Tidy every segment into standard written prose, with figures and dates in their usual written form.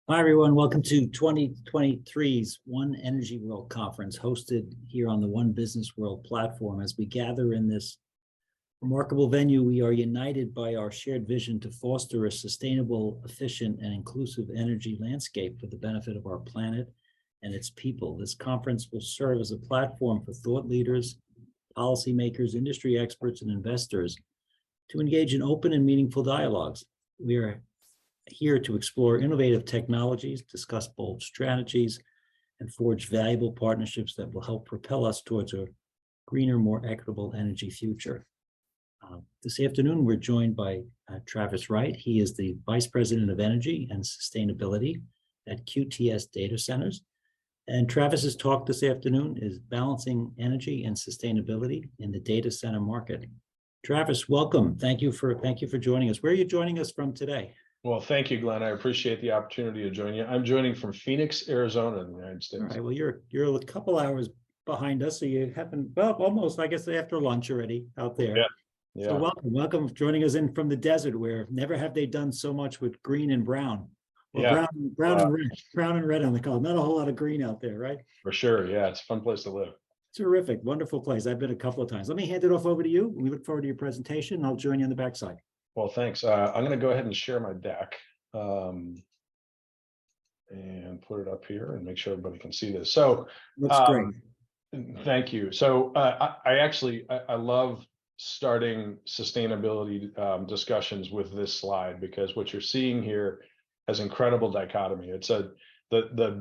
Hi, everyone. Welcome to 2023's One Energy World Conference, hosted here on the One Business World platform. As we gather in this remarkable venue, we are united by our shared vision to foster a sustainable, efficient, and inclusive energy landscape for the benefit of our planet and its people. This conference will serve as a platform for thought leaders, policymakers, industry experts, and investors to engage in open and meaningful dialogues. We are here to explore innovative technologies, discuss bold strategies, and forge valuable partnerships that will help propel us towards a greener, more equitable energy future. This afternoon, we're joined by Travis Wright. He is the Vice President of Energy and Sustainability at QTS Data Centers. And Travis's talk this afternoon is Balancing Energy and Sustainability in the Data Center Market. Travis, welcome. Thank you for joining us. Where are you joining us from today? Well, thank you, Glenn. I appreciate the opportunity to join you. I'm joining from Phoenix, Arizona, in the United States. All right. Well, you're a couple hours behind us, so you haven't, well, almost, I guess, after lunch already out there. Yeah. So welcome joining us in from the desert, where never have they done so much with green and brown. Well, yeah. brown and red on the color. Not a whole lot of green out there, right? For sure. Yeah, it's a fun place to live. Terrific, wonderful place. I've been a couple of times. Let me hand it off over to you. We look forward to your presentation. I'll join you on the backside. Well, thanks. I'm going to go ahead and share my deck. And put it up here and make sure everybody can see this. So looks great. Thank you. So I love starting sustainability discussions with this slide, because what you're seeing here has incredible dichotomy. It's the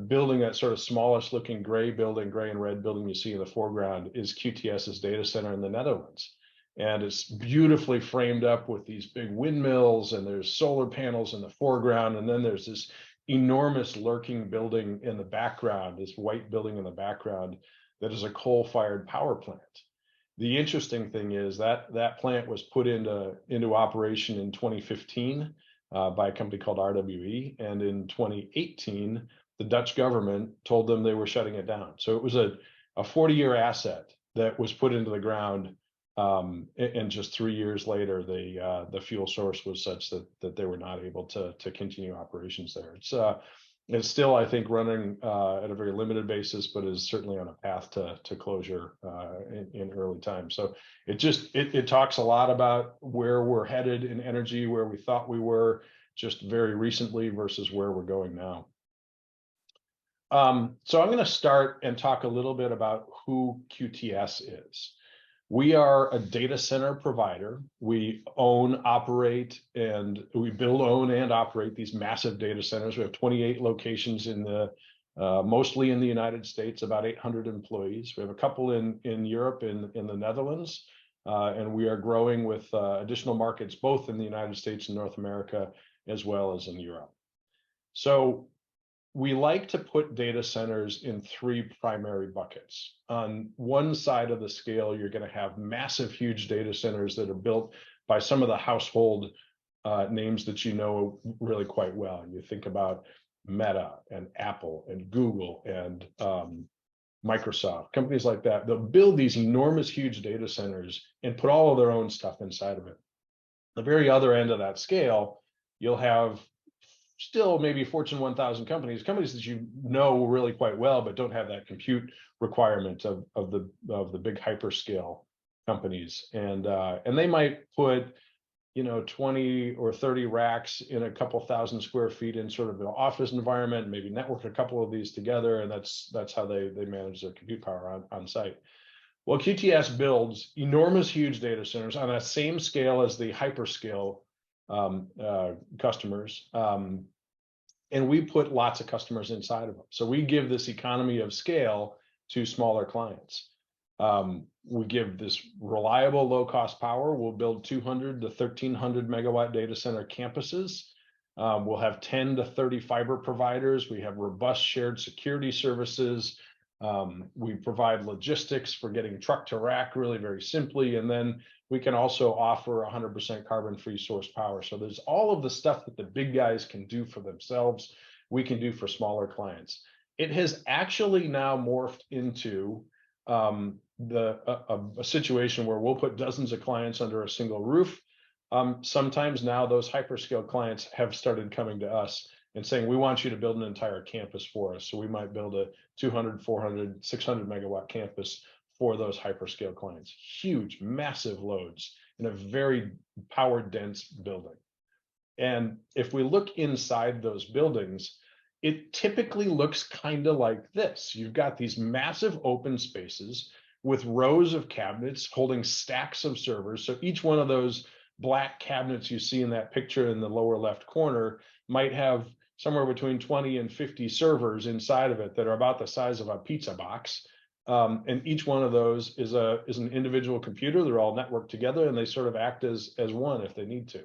building, that sort of smallest looking gray and red building you see in the foreground, is QTS's data center in the Netherlands. And it's beautifully framed up with these big windmills, and there's solar panels in the foreground. And then there's this enormous lurking building in the background, this white building in the background, that is a coal-fired power plant. The interesting thing is that that plant was put into operation in 2015 by a company called RWE. And in 2018, the Dutch government told them they were shutting it down. So it was a 40-year asset that was put into the ground. And just 3 years later, the fuel source was such that they were not able to continue operations there. It's still, I think, running at a very limited basis, but is certainly on a path to closure in early time. So it talks a lot about where we're headed in energy, where we thought we were just very recently versus where we're going now. So I'm going to start and talk a little bit about who QTS is. We are a data center provider. We own, operate, and we build, own, and operate these massive data centers. We have 28 locations mostly in the United States, about 800 employees. We have a couple in Europe, in the Netherlands, and we are growing with additional markets, both in the United States and North America, as well as in Europe. So we like to put data centers in three primary buckets. On one side of the scale, you're going to have massive, huge data centers that are built by some of the household names that you know really quite well. You think about Meta and Apple and Google and Microsoft, companies like that. They'll build these enormous, huge data centers and put all of their own stuff inside of it. The very other end of that scale, you'll have still maybe Fortune 1000 companies that you know really quite well, but don't have that compute requirement of the big hyperscale companies. And they might put 20 or 30 racks in a couple thousand square feet in sort of an office environment, maybe network a couple of these together, and that's how they manage their compute power on site. Well, QTS builds enormous, huge data centers on that same scale as the hyperscale customers, and we put lots of customers inside of them. So we give this economy of scale to smaller clients. We give this reliable, low-cost power. We'll build 200 to 1,300 megawatt data center campuses. We'll have 10 to 30 fiber providers. We have robust shared security services. We provide logistics for getting truck to rack really very simply. And then we can also offer 100% carbon-free source power. So there's all of the stuff that the big guys can do for themselves, we can do for smaller clients. It has actually now morphed into a situation where we'll put dozens of clients under a single roof. Sometimes now those hyperscale clients have started coming to us and saying, we want you to build an entire campus for us. So we might build a 200, 400, 600 megawatt campus for those hyperscale clients. Huge, massive loads in a very power dense building. And if we look inside those buildings, it typically looks kind of like this. You've got these massive open spaces with rows of cabinets holding stacks of servers. So each one of those black cabinets you see in that picture in the lower left corner might have somewhere between 20 and 50 servers inside of it that are about the size of a pizza box. And each one of those is an individual computer. They're all networked together, and they sort of act as one if they need to.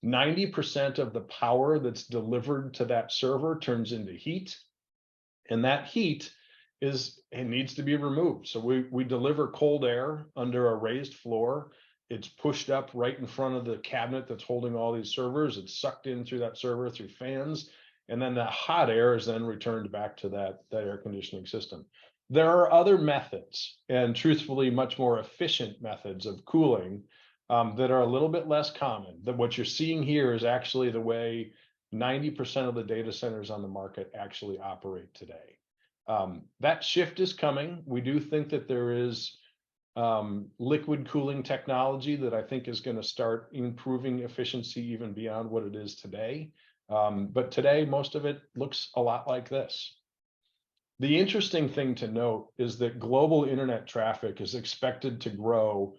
90% of the power that's delivered to that server turns into heat, and that heat needs to be removed. So we deliver cold air under a raised floor. It's pushed up right in front of the cabinet that's holding all these servers. It's sucked in through that server through fans, and then that hot air is then returned back to that air conditioning system. There are other methods, and truthfully much more efficient methods of cooling that are a little bit less common. That what you're seeing here is actually the way 90% of the data centers on the market actually operate today. That shift is coming. We do think that there is liquid cooling technology that I think is going to start improving efficiency even beyond what it is today. But today, most of it looks a lot like this. The interesting thing to note is that global internet traffic is expected to grow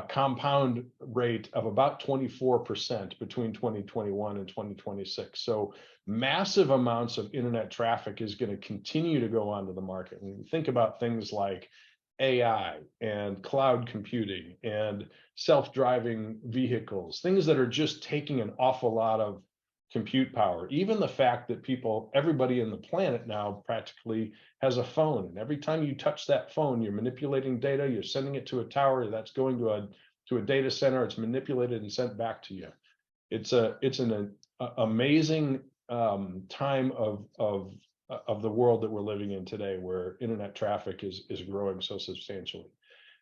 compound rate of about 24% between 2021 and 2026. So massive amounts of internet traffic is going to continue to go onto the market. When you think about things like AI and cloud computing and self-driving vehicles, things that are just taking an awful lot of compute power. Even the fact that everybody in the planet now practically has a phone, and every time you touch that phone, you're manipulating data, you're sending it to a tower that's going to a data center, it's manipulated and sent back to you. It's an amazing time of the world that we're living in today, where internet traffic is growing so substantially.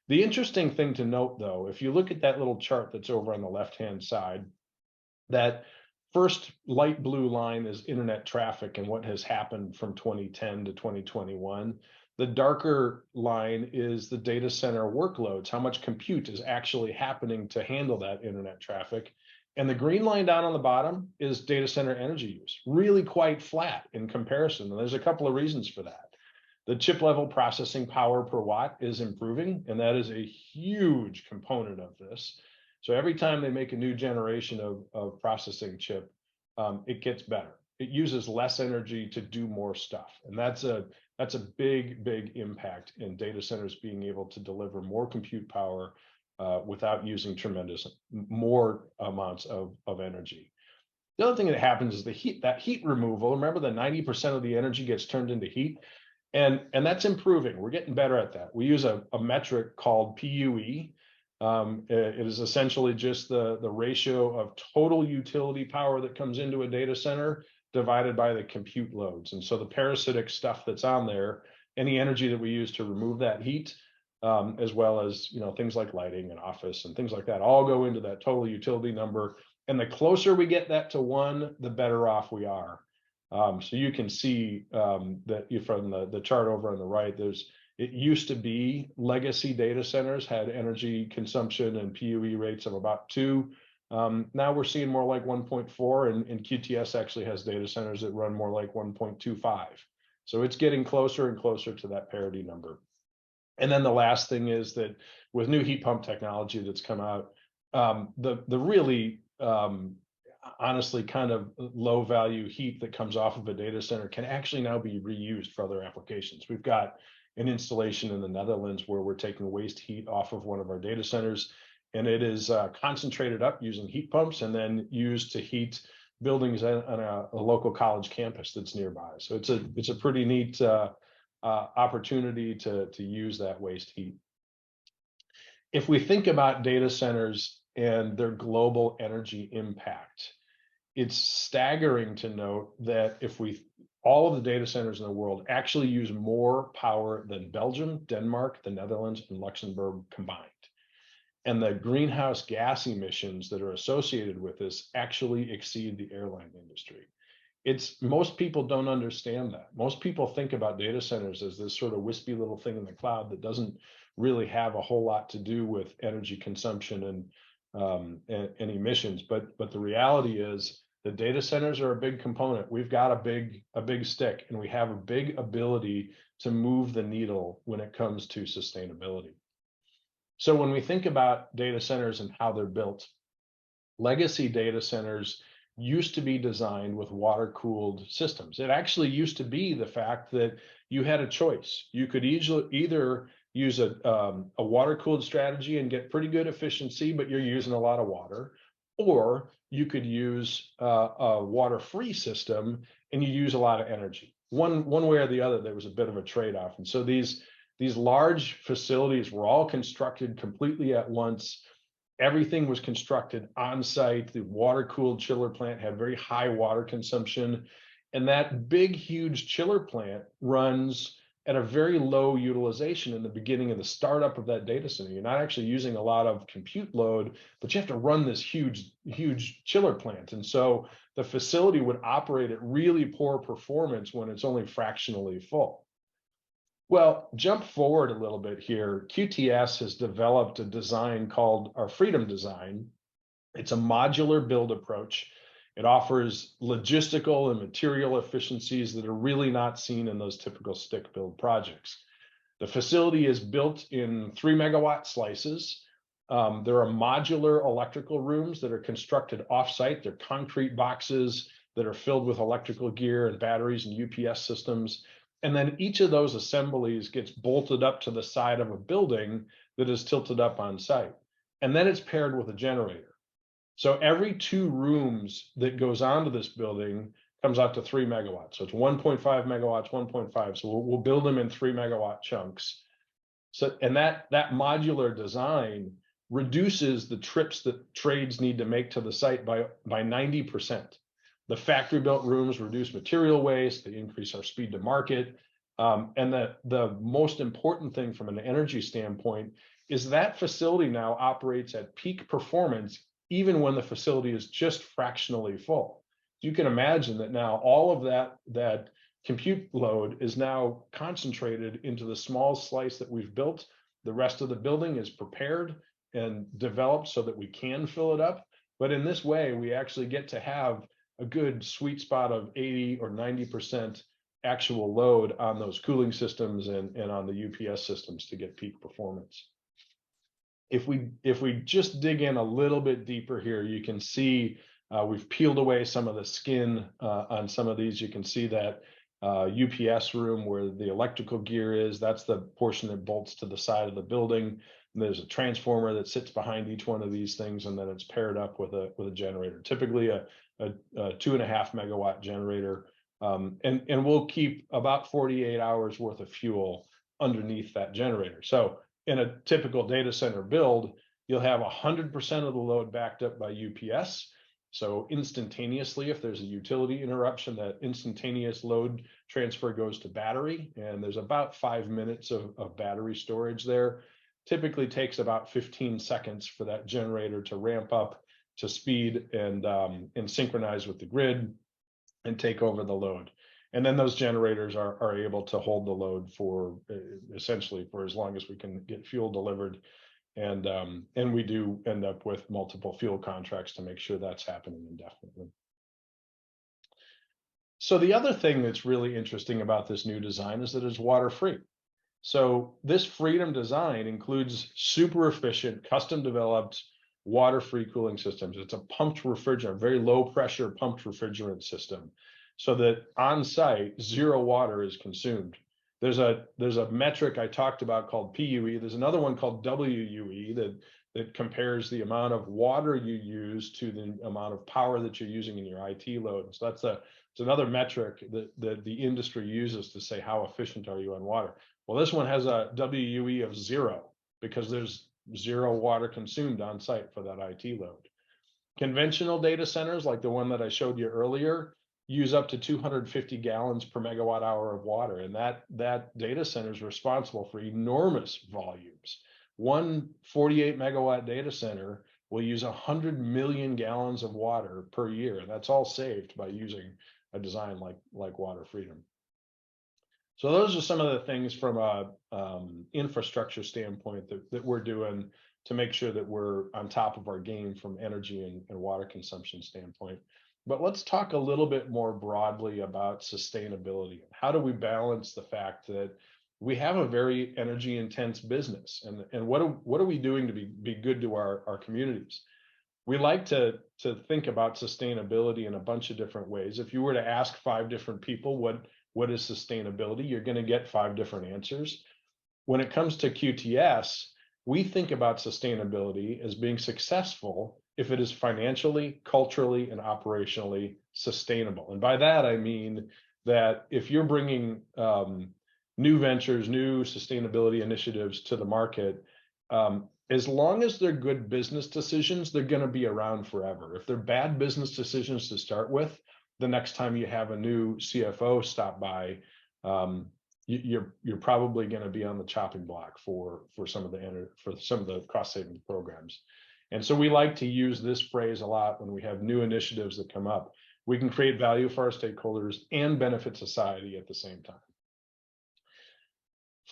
The interesting thing to note, though, if you look at that little chart that's over on the left-hand side, that first light blue line is internet traffic and what has happened from 2010 to 2021. The darker line is the data center workloads, how much compute is actually happening to handle that internet traffic. And the green line down on the bottom is data center energy use, really quite flat in comparison. And there's a couple of reasons for that. The chip level processing power per watt is improving, and that is a huge component of this. So every time they make a new generation of processing chip, it gets better. It uses less energy to do more stuff. And that's a big impact in data centers being able to deliver more compute power without using more amounts of energy. The other thing that happens is that heat removal. Remember, the 90% of the energy gets turned into heat. And that's improving. We're getting better at that. We use a metric called PUE. It is essentially just the ratio of total utility power that comes into a data center divided by the compute loads. And so the parasitic stuff that's on there, any energy that we use to remove that heat, as well as things like lighting and office and things like that, all go into that total utility number. And the closer we get that to 1, the better off we are. So you can see that from the chart over on the right, it used to be legacy data centers had energy consumption and PUE rates of about 2. Now we're seeing more like 1.4, and QTS actually has data centers that run more like 1.25. So it's getting closer and closer to that parity number. And then the last thing is that with new heat pump technology that's come out, the really honestly kind of low value heat that comes off of a data center can actually now be reused for other applications. We've got an installation in the Netherlands where we're taking waste heat off of one of our data centers, and it is concentrated up using heat pumps and then used to heat buildings on a local college campus that's nearby. So it's a pretty neat opportunity to use that waste heat. If we think about data centers and their global energy impact, it's staggering to note that all of the data centers in the world actually use more power than Belgium, Denmark, the Netherlands, and Luxembourg combined. And the greenhouse gas emissions that are associated with this actually exceed the airline industry. Most people don't understand that. Most people think about data centers as this sort of wispy little thing in the cloud that doesn't really have a whole lot to do with energy consumption and emissions. But the reality is the data centers are a big component. We've got a big stick, and we have a big ability to move the needle when it comes to sustainability. So when we think about data centers and how they're built, legacy data centers used to be designed with water-cooled systems. It actually used to be the fact that you had a choice. You could either use a water-cooled strategy and get pretty good efficiency, but you're using a lot of water, or you could use a water-free system and you use a lot of energy. One way or the other, there was a bit of a trade-off. And so these large facilities were all constructed completely at once. Everything was constructed on site. The water-cooled chiller plant had very high water consumption. And that big, huge chiller plant runs at a very low utilization in the beginning of the startup of that data center. You're not actually using a lot of compute load, but you have to run this huge chiller plant. And so the facility would operate at really poor performance when it's only fractionally full. Well, jump forward a little bit here. QTS has developed a design called our Freedom Design. It's a modular build approach. It offers logistical and material efficiencies that are really not seen in those typical stick build projects. The facility is built in 3 megawatt slices. There are modular electrical rooms that are constructed off-site. They're concrete boxes that are filled with electrical gear and batteries and UPS systems. And then each of those assemblies gets bolted up to the side of a building that is tilted up on site. And then it's paired with a generator. So every 2 rooms that goes onto this building comes out to 3 megawatts. So it's 1.5 megawatts, 1.5. So we'll build them in 3 megawatt chunks. So, and that modular design reduces the trips that trades need to make to the site by 90%. The factory built rooms reduce material waste, they increase our speed to market. And the most important thing from an energy standpoint is that facility now operates at peak performance, even when the facility is just fractionally full. You can imagine that now all of that compute load is now concentrated into the small slice that we've built. The rest of the building is prepared and developed so that we can fill it up. But in this way, we actually get to have a good sweet spot of 80 or 90% actual load on those cooling systems and on the UPS systems to get peak performance. If we just dig in a little bit deeper here, you can see we've peeled away some of the skin on some of these. You can see that UPS room where the electrical gear is. That's the portion that bolts to the side of the building. And there's a transformer that sits behind each one of these things, and then it's paired up with a generator, typically a 2.5 megawatt generator. And we'll keep about 48 hours worth of fuel underneath that generator. So in a typical data center build, you'll have 100% of the load backed up by UPS. So instantaneously, if there's a utility interruption, that instantaneous load transfer goes to battery, and there's about 5 minutes of battery storage there. Typically takes about 15 seconds for that generator to ramp up to speed and synchronize with the grid and take over the load. And then those generators are able to hold the load for essentially for as long as we can get fuel delivered. And we do end up with multiple fuel contracts to make sure that's happening indefinitely. So the other thing that's really interesting about this new design is that it's water-free. So this Freedom Design includes super efficient, custom developed water-free cooling systems. It's a pumped refrigerant, very low pressure pumped refrigerant system, so that on site, 0 water is consumed. There's a metric I talked about called PUE. There's another one called WUE that compares the amount of water you use to the amount of power that you're using in your IT load. So it's another metric that the industry uses to say how efficient are you on water. Well, this one has a WUE of 0 because there's 0 water consumed on site for that IT load. Conventional data centers, like the one that I showed you earlier, use up to 250 gallons per megawatt hour of water. And that data center is responsible for enormous volumes. One 48 megawatt data center will use 100 million gallons of water per year. And that's all saved by using a design like water freedom. So those are some of the things from a infrastructure standpoint that we're doing to make sure that we're on top of our game from energy and water consumption standpoint. But let's talk a little bit more broadly about sustainability. How do we balance the fact that we have a very energy intense business, and what are we doing to be good to our communities? We like to think about sustainability in a bunch of different ways. If you were to ask 5 different people what is sustainability, you're going to get 5 different answers. When it comes to QTS, we think about sustainability as being successful if it is financially, culturally, and operationally sustainable. And by that, I mean that if you're bringing new ventures, new sustainability initiatives to the market, as long as they're good business decisions, they're going to be around forever. If they're bad business decisions to start with, the next time you have a new CFO stop by, you're probably going to be on the chopping block for some of the cost saving programs. And so we like to use this phrase a lot when we have new initiatives that come up. We can create value for our stakeholders and benefit society at the same time.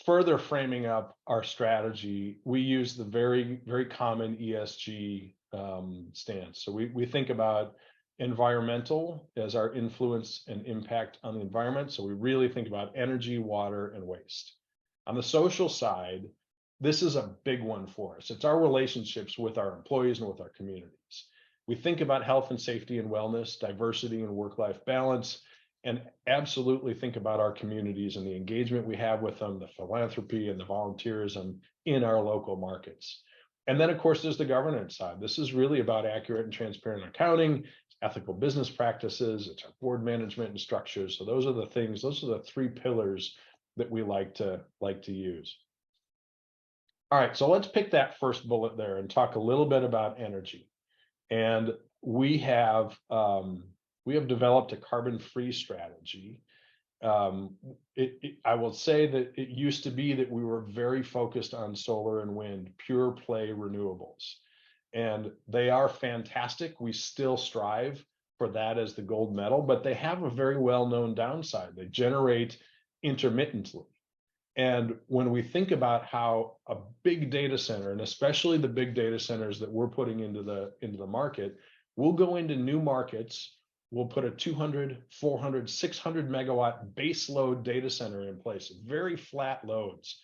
Further framing up our strategy, we use the very, very common ESG stance. So we think about environmental as our influence and impact on the environment. So we really think about energy, water, and waste. On the social side, this is a big one for us. It's our relationships with our employees and with our communities. We think about health and safety and wellness, diversity and work-life balance, and absolutely think about our communities and the engagement we have with them, the philanthropy and the volunteerism in our local markets. And then, of course, there's the governance side. This is really about accurate and transparent accounting, ethical business practices, it's our board management and structures. So those are the things, those are the 3 pillars that we like to use. All right, so let's pick that first bullet there and talk a little bit about energy. And we have developed a carbon-free strategy. I will say that it used to be that we were very focused on solar and wind, pure play renewables. And they are fantastic. We still strive for that as the gold medal, but they have a very well-known downside. They generate intermittently. And when we think about how a big data center, and especially the big data centers that we're putting into the market, we'll go into new markets, we'll put a 200, 400, 600 megawatt base load data center in place, very flat loads.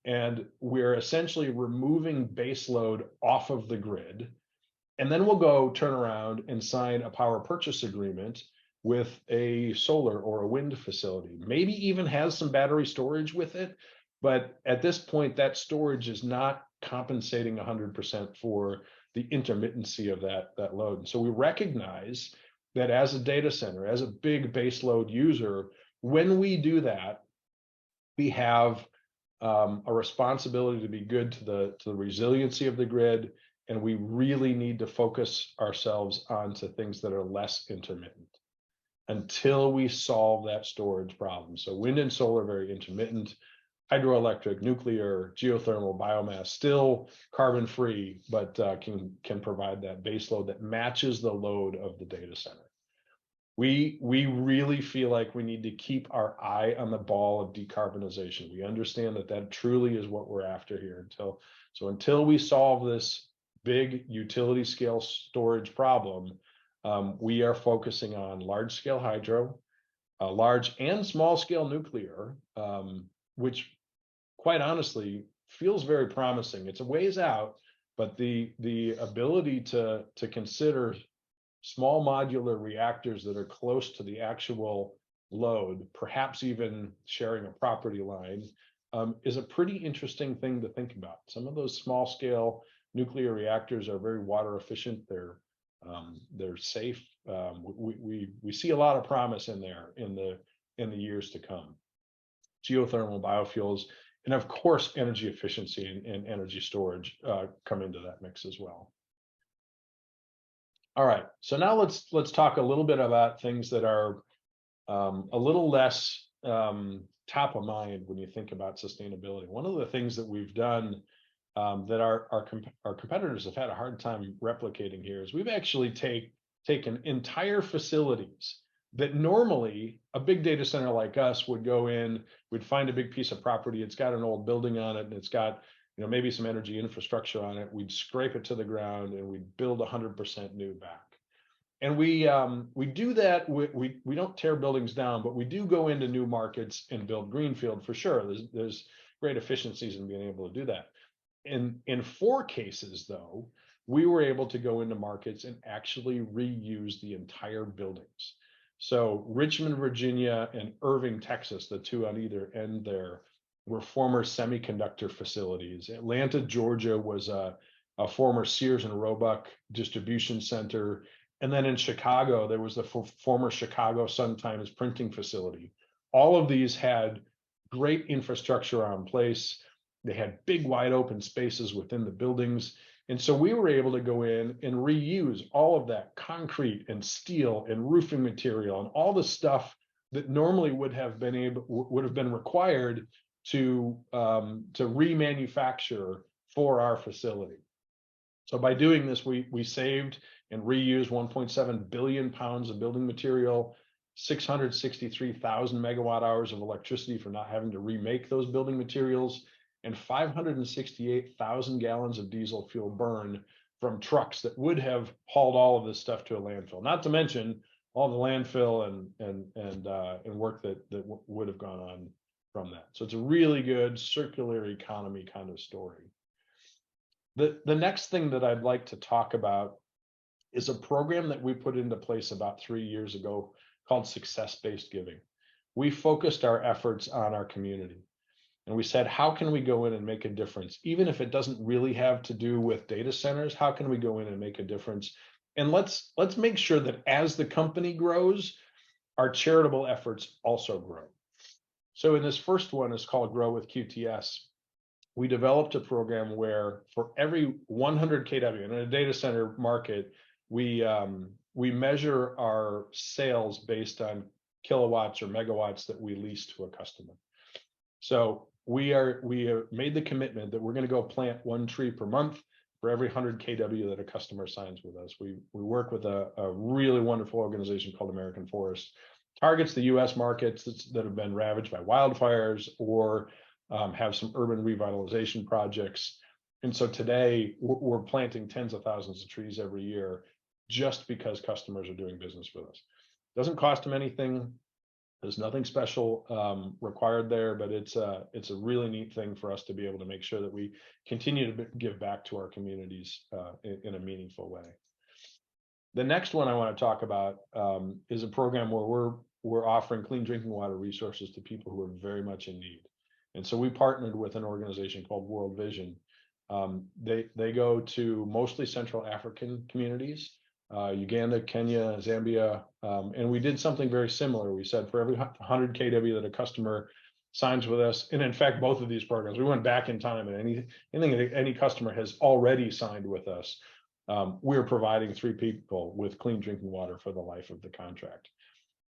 And we're essentially removing base load off of the grid. And then we'll go turn around and sign a power purchase agreement with a solar or a wind facility, maybe even has some battery storage with it. But at this point, that storage is not compensating 100% for the intermittency of that load. And so we recognize that as a data center, as a big base load user, when we do that, we have a responsibility to be good to the resiliency of the grid, and we really need to focus ourselves onto things that are less intermittent until we solve that storage problem. So wind and solar, very intermittent, hydroelectric, nuclear, geothermal, biomass, still carbon free, but can provide that base load that matches the load of the data center. We really feel like we need to keep our eye on the ball of decarbonization. We understand that truly is what we're after here. Until we solve this big utility scale storage problem, we are focusing on large scale hydro, large and small scale nuclear, which quite honestly feels very promising. It's a ways out, but the ability to consider small modular reactors that are close to the actual load, perhaps even sharing a property line, is a pretty interesting thing to think about. Some of those small scale nuclear reactors are very water efficient. They're safe. We see a lot of promise in there in the years to come. Geothermal, biofuels, and of course, energy efficiency and energy storage come into that mix as well. All right, so now let's talk a little bit about things that are a little less top of mind when you think about sustainability. One of the things that we've done that our competitors have had a hard time replicating here is we've actually taken entire facilities that normally a big data center like us would go in, we'd find a big piece of property, it's got an old building on it, and it's got, maybe some energy infrastructure on it. We'd scrape it to the ground and we'd build 100% new back. And we do that. We don't tear buildings down, but we do go into new markets and build greenfield for sure. There's great efficiencies in being able to do that. In 4 cases, though, we were able to go into markets and actually reuse the entire buildings. So Richmond, Virginia, and Irving, Texas, the 2 on either end there, were former semiconductor facilities. Atlanta, Georgia was a former Sears and Roebuck distribution center. And then in Chicago, there was the former Chicago Sun-Times printing facility. All of these had great infrastructure in place. They had big wide open spaces within the buildings. And so we were able to go in and reuse all of that concrete and steel and roofing material and all the stuff that normally would have been required to remanufacture for our facility. So by doing this, we saved and reused 1.7 billion pounds of building material, 663,000 megawatt hours of electricity for not having to remake those building materials, and 568,000 gallons of diesel fuel burn from trucks that would have hauled all of this stuff to a landfill. Not to mention all the landfill and work that would have gone on from that. So it's a really good circular economy kind of story. The next thing that I'd like to talk about is a program that we put into place about 3 years ago called Success-Based Giving. We focused our efforts on our community. And we said, how can we go in and make a difference? Even if it doesn't really have to do with data centers, how can we go in and make a difference? And let's make sure that as the company grows, our charitable efforts also grow. So in this first one, it's called Grow with QTS. We developed a program where for every 100 kW in a data center market, we measure our sales based on kilowatts or megawatts that we lease to a customer. So we have made the commitment that we're going to go plant 1 tree per month for every 100 kW that a customer signs with us. We work with a really wonderful organization called American Forest. Targets the US markets that have been ravaged by wildfires or have some urban revitalization projects. And so today we're planting tens of thousands of trees every year just because customers are doing business with us. Doesn't cost them anything. There's nothing special required there, but it's a really neat thing for us to be able to make sure that we continue to give back to our communities in a meaningful way. The next one I want to talk about is a program where we're offering clean drinking water resources to people who are very much in need. And so we partnered with an organization called World Vision. They go to mostly Central African communities, Uganda, Kenya, Zambia, and we did something very similar. We said for every 100 kW that a customer signs with us, and in fact, both of these programs, we went back in time, and anything that any customer has already signed with us, we're providing 3 people with clean drinking water for the life of the contract.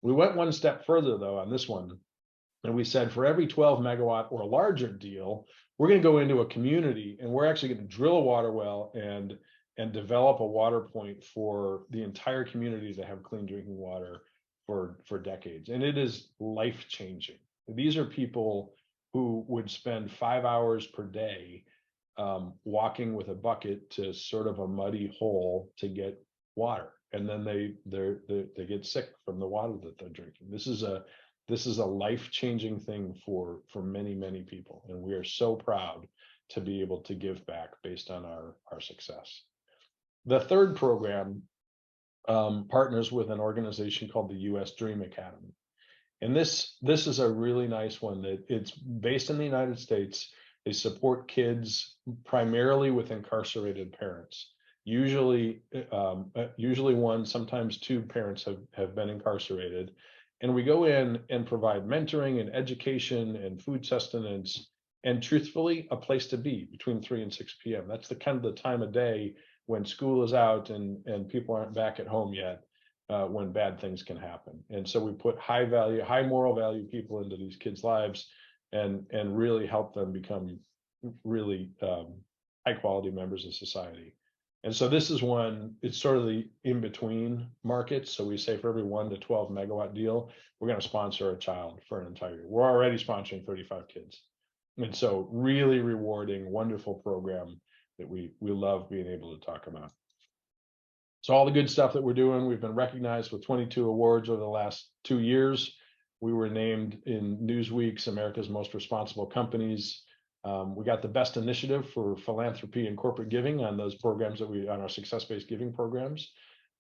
We went one step further, though, on this one, and we said for every 12 megawatt or larger deal, we're going to go into a community and we're actually going to drill a water well and develop a water point for the entire community to have clean drinking water for decades. And it is life-changing. These are people who would spend 5 hours per day walking with a bucket to sort of a muddy hole to get water. And then they get sick from the water that they're drinking. This is a life-changing thing for many, many people. And we are so proud to be able to give back based on our success. The third program partners with an organization called the US Dream Academy. And this is a really nice one that it's based in the United States. They support kids primarily with incarcerated parents. Usually 1, sometimes 2 parents have been incarcerated. And we go in and provide mentoring and education and food sustenance and truthfully a place to be between 3 and 6 p.m. That's the kind of the time of day when school is out and people aren't back at home yet, when bad things can happen. And so we put high value, high moral value people into these kids' lives and really help them become really high quality members of society. And so this is one, it's sort of the in-between markets. So we say for every 1 to 12 megawatt deal, we're going to sponsor a child for an entire year. We're already sponsoring 35 kids. And so really rewarding, wonderful program that we love being able to talk about. So all the good stuff that we're doing, we've been recognized with 22 awards over the last 2 years. We were named in Newsweek's America's Most Responsible Companies. We got the best initiative for philanthropy and corporate giving on those programs on our success-based giving programs.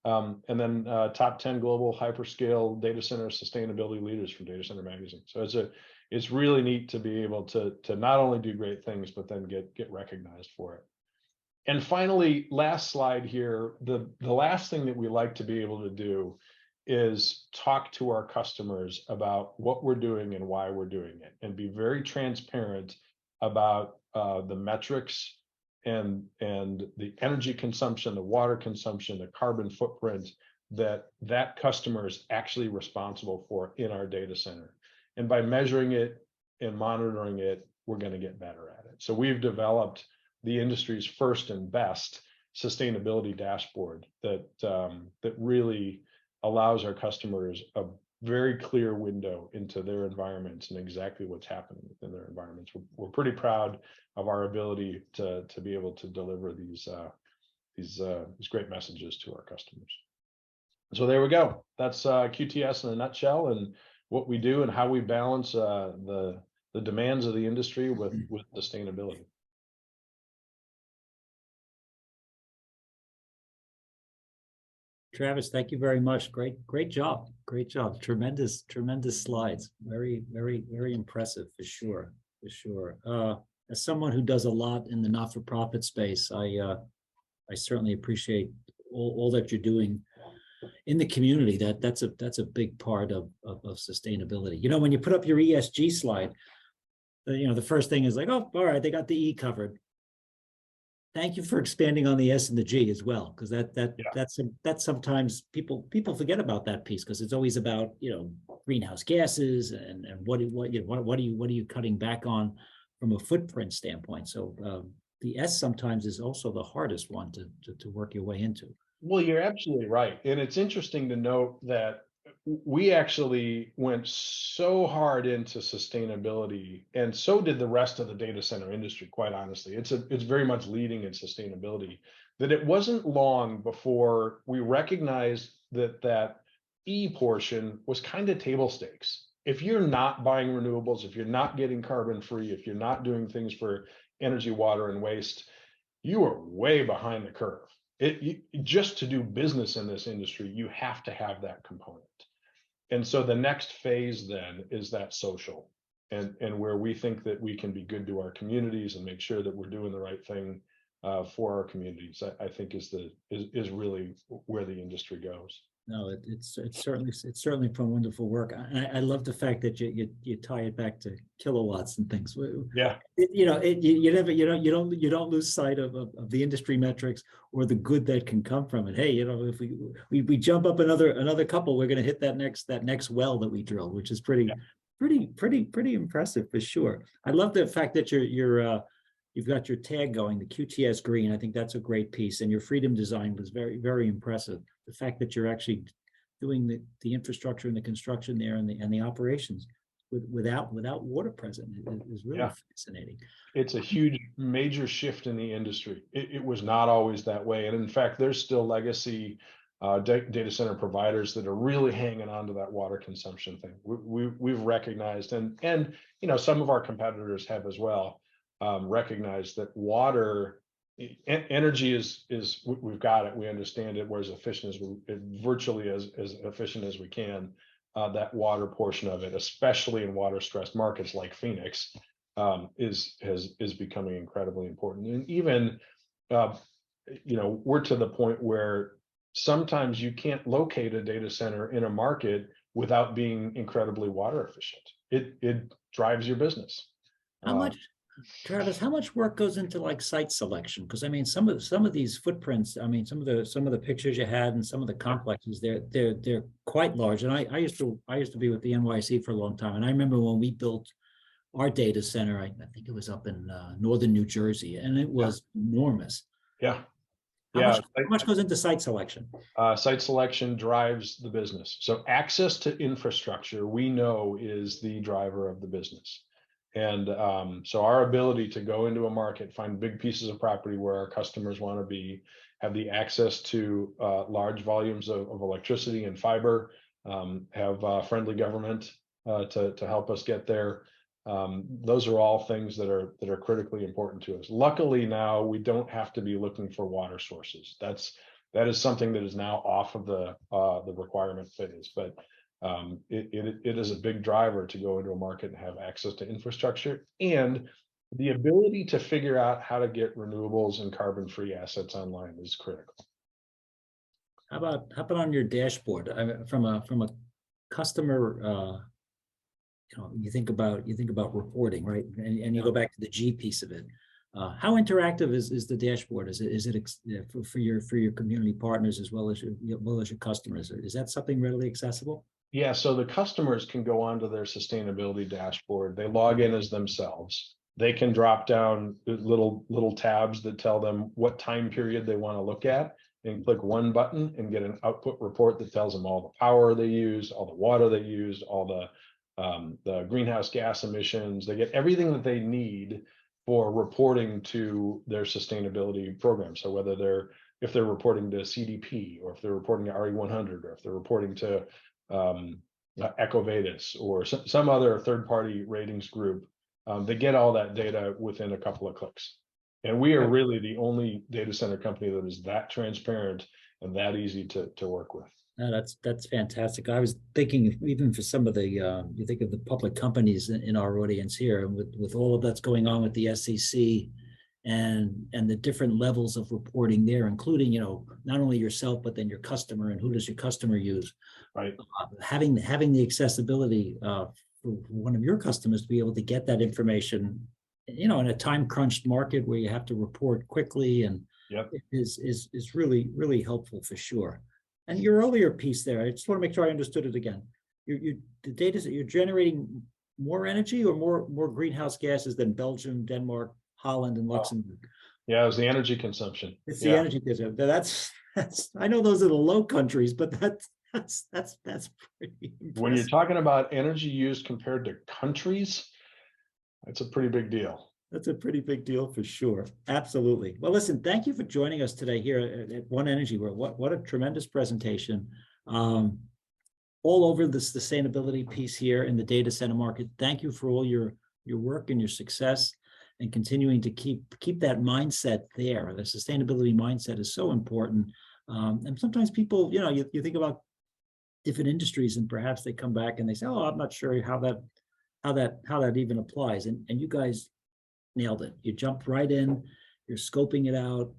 And then top 10 global hyperscale data center sustainability leaders from Data Center Magazine. So it's really neat to be able to not only do great things, but then get recognized for it. And finally, last slide here, the last thing that we like to be able to do is talk to our customers about what we're doing and why we're doing it, and be very transparent about the metrics and the energy consumption, the water consumption, the carbon footprint that customer is actually responsible for in our data center. And by measuring it and monitoring it, we're going to get better at it. So we've developed the industry's first and best sustainability dashboard that really allows our customers a very clear window into their environments and exactly what's happening within their environments. We're pretty proud of our ability to be able to deliver these great messages to our customers. So there we go. That's QTS in a nutshell, and what we do and how we balance the demands of the industry with sustainability. Travis, thank you very much. Great job. Great job. Tremendous slides. Very impressive for sure. As someone who does a lot in the not-for-profit space, I certainly appreciate all that you're doing in the community. That's a big part of sustainability. You know, when you put up your ESG slide, the first thing is like, oh, all right, they got the E covered. Thank you for expanding on the S and the G as well, because that's sometimes people forget about that piece, because it's always about greenhouse gases and what are you cutting back on from a footprint standpoint. So the S sometimes is also the hardest one to work your way into. Well, you're absolutely right, and it's interesting to note that we actually went so hard into sustainability, and so did the rest of the data center industry, quite honestly. It's very much leading in sustainability, that it wasn't long before we recognized that E portion was kind of table stakes. If you're not buying renewables, if you're not getting carbon free, if you're not doing things for energy, water, and waste, you are way behind the curve. Just to do business in this industry, you have to have that component. And so the next phase then is that social, and where we think that we can be good to our communities and make sure that we're doing the right thing for our communities. I think is really where the industry goes. No, it's certainly from wonderful work. I love the fact that you tie it back to kilowatts and things. Yeah, you don't lose sight of the industry metrics or the good that can come from it. Hey, if we jump up another couple, we're going to hit that next well that we drilled, which is pretty impressive for sure. I love the fact that you've got your tag going, the QTS green. I think that's a great piece, and your freedom design was very impressive. The fact that you're actually doing the infrastructure and the construction there and the operations without water present is really fascinating. It's a huge major shift in the industry. It was not always that way, and in fact, there's still legacy data center providers that are really hanging on to that water consumption thing. We've recognized, and some of our competitors have as well. Recognize that water energy is we've got it, we understand it, we're as efficient virtually as efficient as we can. That water portion of it, especially in water stressed markets like Phoenix, is becoming incredibly important. And even we're to the point where sometimes you can't locate a data center in a market without being incredibly water efficient. It drives your business. Travis, how much work goes into like site selection? Because I mean, some of these footprints, I mean, some of the pictures you had and some of the complexes, they're quite large. And I used to be with the NYC for a long time, and I remember when we built our data center, I think it was up in northern New Jersey, and it was enormous. Yeah. Yeah, How much goes into site selection? site selection drives the business. So access to infrastructure, we know, is the driver of the business. And so our ability to go into a market, find big pieces of property where our customers want to be, have the access to large volumes of electricity and fiber, have friendly government to help us get there. Those are all things that are critically important to us. Luckily now we don't have to be looking for water sources. That is something that is now off of the requirement phase, but it is a big driver to go into a market and have access to infrastructure, and the ability to figure out how to get renewables and carbon-free assets online is critical. How about on your dashboard? I mean, from a customer, you think about reporting, right? And you go back to the G piece of it. How interactive is the dashboard? Is it for your community partners as well as your customers? Is that something readily accessible? Yeah, so the customers can go onto their sustainability dashboard. They log in as themselves. They can drop down little tabs that tell them what time period they want to look at, and click one button and get an output report that tells them all the power they use, all the water they used, all the greenhouse gas emissions. They get everything that they need for reporting to their sustainability program. So whether if they're reporting to CDP, or if they're reporting to RE100, or if they're reporting to EcoVadis or some other third-party ratings group, they get all that data within a couple of clicks. And we are really the only data center company that is that transparent and that easy to work with. No, that's fantastic. I was thinking even for some of the you think of the public companies in our audience here, and with all of that's going on with the SEC and the different levels of reporting there, including not only yourself but then your customer, and who does your customer use? Right. Having the accessibility for one of your customers to be able to get that information, in a time crunched market where you have to report quickly, and Yep. is really helpful for sure. And your earlier piece there, I just want to make sure I understood it again. The data that you're generating more energy or more greenhouse gases than Belgium, Denmark, Holland, and Luxembourg. Yeah, it was the energy consumption. It's the energy consumption. That's I know those are the low countries, but that's pretty impressive. When you're talking about energy used compared to countries, that's a pretty big deal. That's a pretty big deal for sure. Absolutely. Well, listen, thank you for joining us today here at One Energy World. What a tremendous presentation. All over the sustainability piece here in the data center market. Thank you for all your work and your success, and continuing to keep that mindset there. The sustainability mindset is so important. And sometimes people, you think about different industries, and perhaps they come back and they say, "Oh, I'm not sure how that even applies." And you guys nailed it. You jumped right in. You're scoping it out,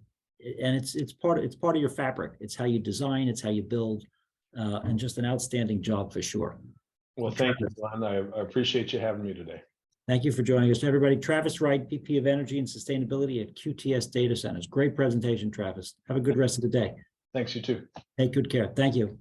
and it's part of your fabric. It's how you design. It's how you build, and just an outstanding job for sure. Well, thank you, Glenn. I appreciate you having me today. Thank you for joining us, everybody. Travis Wright, VP of Energy and Sustainability at QTS Data Centers. Great presentation, Travis. Have a good rest of the day. Thanks, you too. Take good care. Thank you.